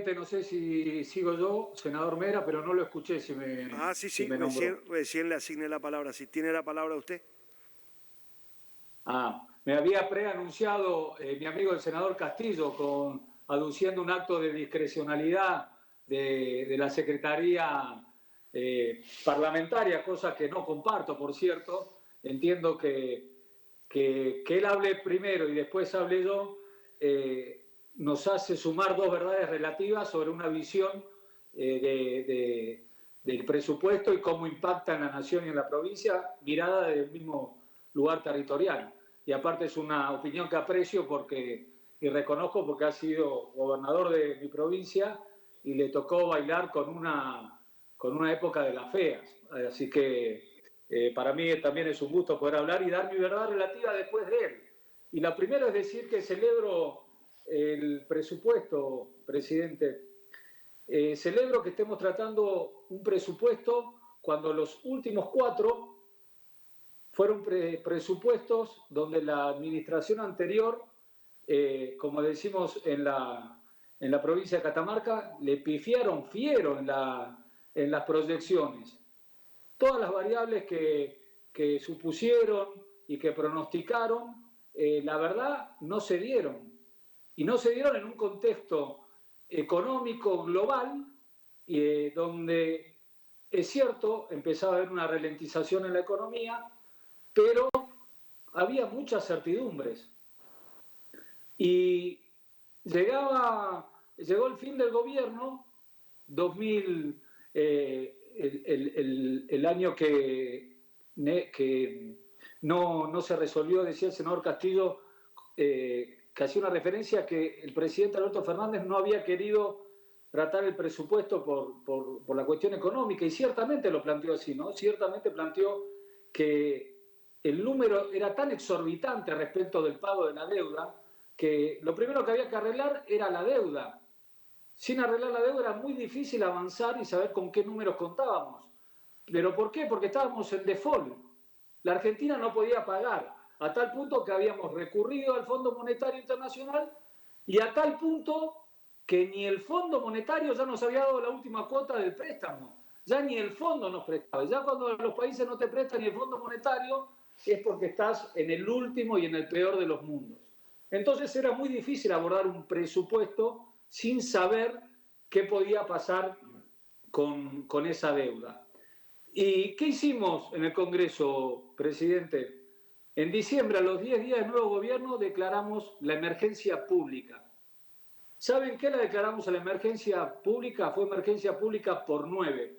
presidente. No sé si sigo yo, senador Mera, pero no lo escuché Sí, si sí, me nombró. recién le asigné la palabra. Si tiene la palabra usted. Me había preanunciado mi amigo el senador Castillo aduciendo un acto de discrecionalidad de la Secretaría Parlamentaria, cosa que no comparto, por cierto. Entiendo que él hable primero y después hable yo, nos hace sumar dos verdades relativas sobre una visión del presupuesto y cómo impacta en la nación y en la provincia, mirada desde el mismo lugar territorial. Y aparte es una opinión que aprecio y reconozco porque ha sido gobernador de mi provincia y le tocó bailar con una época de las feas. Así que para mí también es un gusto poder hablar y dar mi verdad relativa después de él. Y la primera es decir que celebro el presupuesto, presidente. Celebro que estemos tratando un presupuesto cuando los últimos cuatro fueron presupuestos donde la administración anterior, como decimos en la provincia de Catamarca, le pifiaron fiero en las proyecciones. Todas las variables que supusieron y que pronosticaron, la verdad, no se dieron. Y no se dieron en un contexto económico global donde, es cierto, empezaba a haber una ralentización en la economía, pero había muchas certidumbres. Y llegó el fin del gobierno, 2000, el año que no se resolvió, decía el senador Castillo, que hacía una referencia a que el presidente Alberto Fernández no había querido tratar el presupuesto por la cuestión económica, y ciertamente lo planteó así, ¿no? Ciertamente planteó que el número era tan exorbitante respecto del pago de la deuda que lo primero que había que arreglar era la deuda. Sin arreglar la deuda era muy difícil avanzar y saber con qué números contábamos. ¿Pero por qué? Porque estábamos en default. La Argentina no podía pagar, a tal punto que habíamos recurrido al Fondo Monetario Internacional y a tal punto que ni el Fondo Monetario ya nos había dado la última cuota del préstamo. Ya ni el fondo nos prestaba. Ya cuando los países no te prestan ni el Fondo Monetario es porque estás en el último y en el peor de los mundos. Entonces era muy difícil abordar un presupuesto sin saber qué podía pasar con esa deuda. ¿Y qué hicimos en el Congreso, presidente? En diciembre, a los 10 días del nuevo gobierno, declaramos la emergencia pública. ¿Saben qué la declaramos a la emergencia pública? Fue emergencia pública por 9.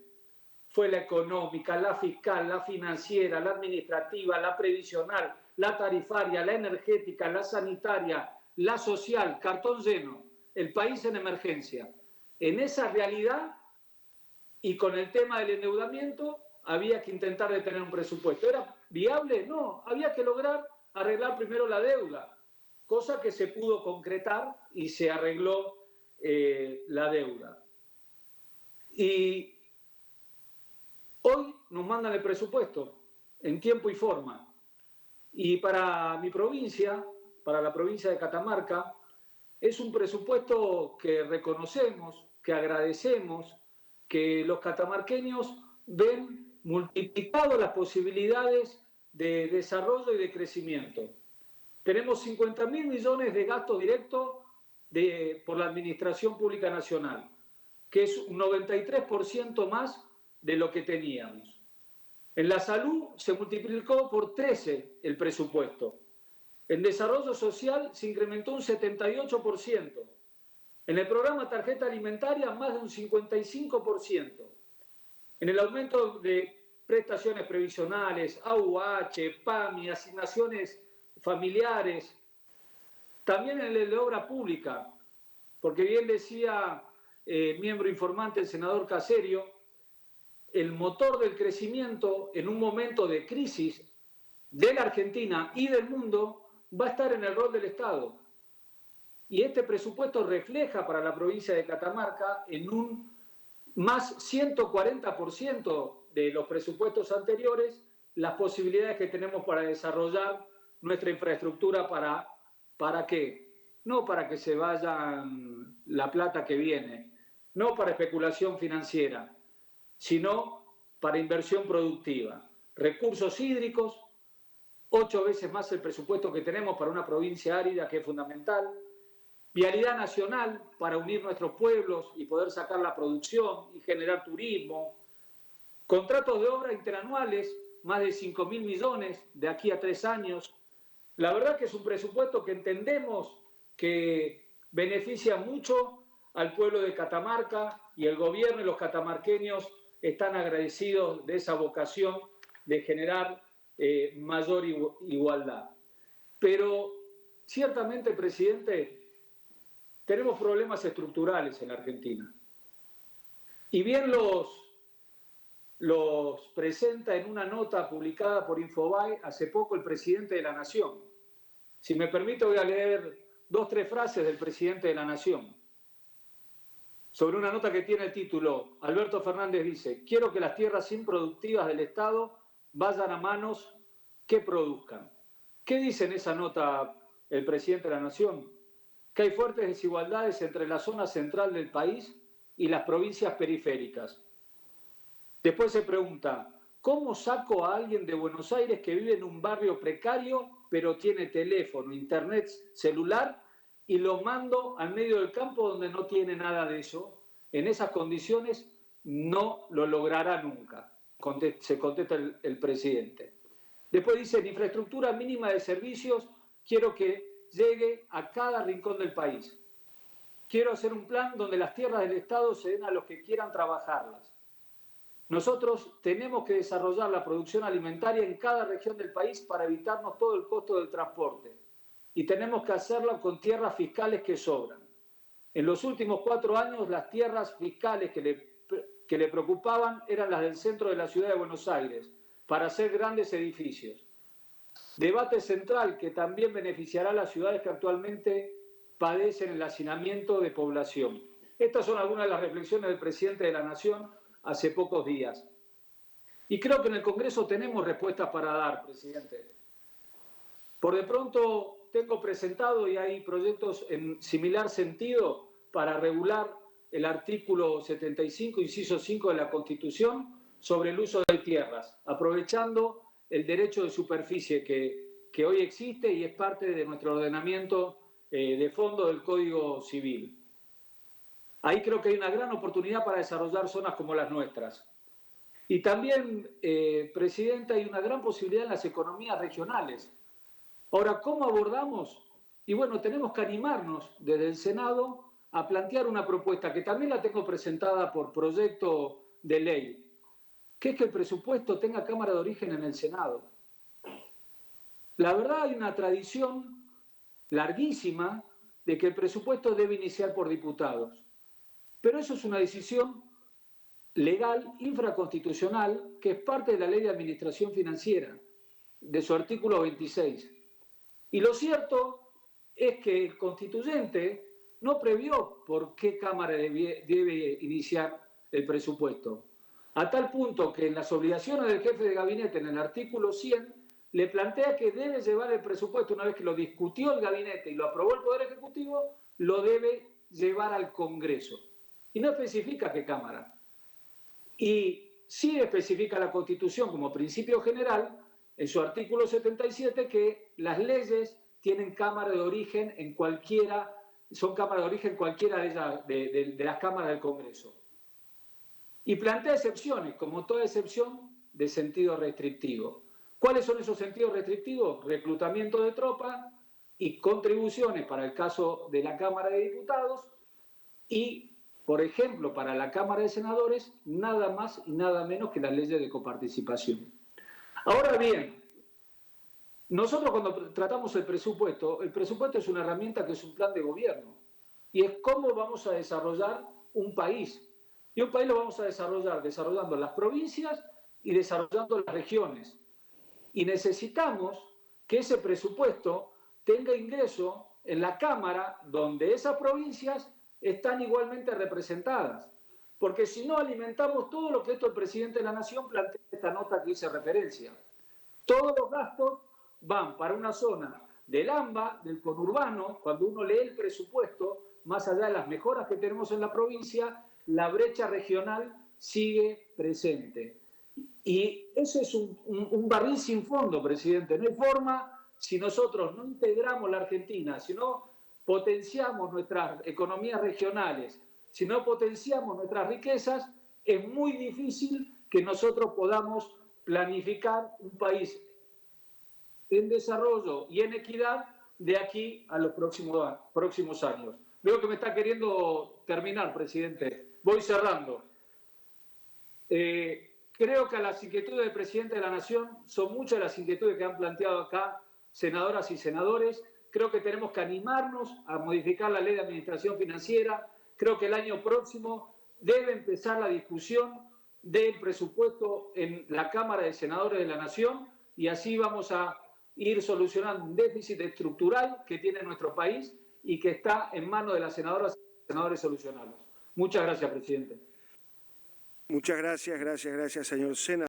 Fue la económica, la fiscal, la financiera, la administrativa, la previsional, la tarifaria, la energética, la sanitaria, la social, cartón lleno. El país en emergencia. En esa realidad y con el tema del endeudamiento había que intentar detener un presupuesto. ¿Era viable? No, había que lograr arreglar primero la deuda, cosa que se pudo concretar y se arregló la deuda. Y hoy nos mandan el presupuesto en tiempo y forma. Y para mi provincia, para la provincia de Catamarca, es un presupuesto que reconocemos, que agradecemos, que los catamarqueños ven multiplicado las posibilidades de desarrollo y de crecimiento. Tenemos 50.000 millones de gasto directo por la Administración Pública Nacional, que es un 93% más de lo que teníamos. En la salud se multiplicó por 13 el presupuesto. En desarrollo social se incrementó un 78%. En el programa tarjeta alimentaria más de un 55%. En el aumento de prestaciones previsionales, AUH, PAMI, asignaciones familiares. También en el de obra pública, porque bien decía el miembro informante, el senador Caserio, el motor del crecimiento en un momento de crisis de la Argentina y del mundo va a estar en el rol del Estado. Y este presupuesto refleja para la provincia de Catamarca en un más 140% de los presupuestos anteriores las posibilidades que tenemos para desarrollar nuestra infraestructura. ¿Para qué? No para que se vayan la plata que viene, no para especulación financiera, sino para inversión productiva. Recursos hídricos, 8 veces más el presupuesto que tenemos para una provincia árida que es fundamental. Vialidad nacional para unir nuestros pueblos y poder sacar la producción y generar turismo. Contratos de obra interanuales, más de 5.000 millones de aquí a 3 años. La verdad que es un presupuesto que entendemos que beneficia mucho al pueblo de Catamarca y el gobierno y los catamarqueños están agradecidos de esa vocación de generar mayor igualdad. Pero ciertamente, presidente, tenemos problemas estructurales en la Argentina. Y bien los presenta en una nota publicada por Infobae hace poco el presidente de la Nación. Si me permite, voy a leer 2 o 3 frases del presidente de la Nación. Sobre una nota que tiene el título, Alberto Fernández dice: quiero que las tierras improductivas del Estado vayan a manos que produzcan. ¿Qué dice en esa nota el presidente de la Nación? Que hay fuertes desigualdades entre la zona central del país y las provincias periféricas. Después se pregunta, ¿cómo saco a alguien de Buenos Aires que vive en un barrio precario, pero tiene teléfono, internet, celular, y lo mando al medio del campo donde no tiene nada de eso? En esas condiciones no lo logrará nunca, se contesta el presidente. Después dice, en infraestructura mínima de servicios, quiero que llegue a cada rincón del país. Quiero hacer un plan donde las tierras del Estado se den a los que quieran trabajarlas. Nosotros tenemos que desarrollar la producción alimentaria en cada región del país para evitarnos todo el costo del transporte. Y tenemos que hacerlo con tierras fiscales que sobran. En los últimos 4 años, las tierras fiscales que le preocupaban eran las del centro de la ciudad de Buenos Aires, para hacer grandes edificios. Debate central que también beneficiará a las ciudades que actualmente padecen el hacinamiento de población. Estas son algunas de las reflexiones del presidente de la Nación hace pocos días. Y creo que en el Congreso tenemos respuestas para dar, presidente. Por de pronto tengo presentado y hay proyectos en similar sentido para regular el artículo 75, inciso 5 de la Constitución sobre el uso de tierras, aprovechando el derecho de superficie que hoy existe y es parte de nuestro ordenamiento de fondo del Código Civil. Ahí creo que hay una gran oportunidad para desarrollar zonas como las nuestras. Y también, presidenta, hay una gran posibilidad en las economías regionales. Ahora, ¿cómo abordamos? Y bueno, tenemos que animarnos desde el Senado a plantear una propuesta que también la tengo presentada por proyecto de ley, que es que el presupuesto tenga Cámara de Origen en el Senado. La verdad, hay una tradición larguísima de que el presupuesto debe iniciar por diputados. Pero eso es una decisión legal, infraconstitucional, que es parte de la Ley de Administración Financiera, de su artículo 26. Y lo cierto es que el constituyente no previó por qué Cámara debe iniciar el presupuesto. A tal punto que en las obligaciones del jefe de gabinete, en el artículo 100, le plantea que debe llevar el presupuesto, una vez que lo discutió el gabinete y lo aprobó el Poder Ejecutivo, lo debe llevar al Congreso. Y no especifica qué Cámara. Y sí especifica la Constitución como principio general, en su artículo 77, que las leyes tienen Cámara de Origen en cualquiera, son Cámara de Origen cualquiera de las cámaras del Congreso. Y plantea excepciones, como toda excepción de sentido restrictivo. ¿Cuáles son esos sentidos restrictivos? Reclutamiento de tropas y contribuciones para el caso de la Cámara de Diputados y, por ejemplo, para la Cámara de Senadores, nada más y nada menos que las leyes de coparticipación. Ahora bien, nosotros cuando tratamos el presupuesto es una herramienta que es un plan de gobierno y es cómo vamos a desarrollar un país. Y un país lo vamos a desarrollar desarrollando las provincias y desarrollando las regiones. Y necesitamos que ese presupuesto tenga ingreso en la Cámara donde esas provincias están igualmente representadas. Porque si no, alimentamos todo lo que el presidente de la Nación plantea en esta nota que hice referencia. Todos los gastos van para una zona del AMBA, del conurbano. Cuando uno lee el presupuesto, más allá de las mejoras que tenemos en la provincia, la brecha regional sigue presente. Y eso es un barril sin fondo, presidente. No hay forma, si nosotros no integramos la Argentina, si no potenciamos nuestras economías regionales, si no potenciamos nuestras riquezas, es muy difícil que nosotros podamos planificar un país en desarrollo y en equidad de aquí a los próximos años. Veo que me está queriendo terminar, presidente. Voy cerrando. Creo que a las inquietudes del presidente de la Nación son muchas las inquietudes que han planteado acá senadoras y senadores. Creo que tenemos que animarnos a modificar la ley de administración financiera. Creo que el año próximo debe empezar la discusión del presupuesto en la Cámara de Senadores de la Nación y así vamos a ir solucionando un déficit estructural que tiene nuestro país y que está en manos de las senadoras y senadores solucionarlos. Muchas gracias, presidente. Muchas gracias, señor senador.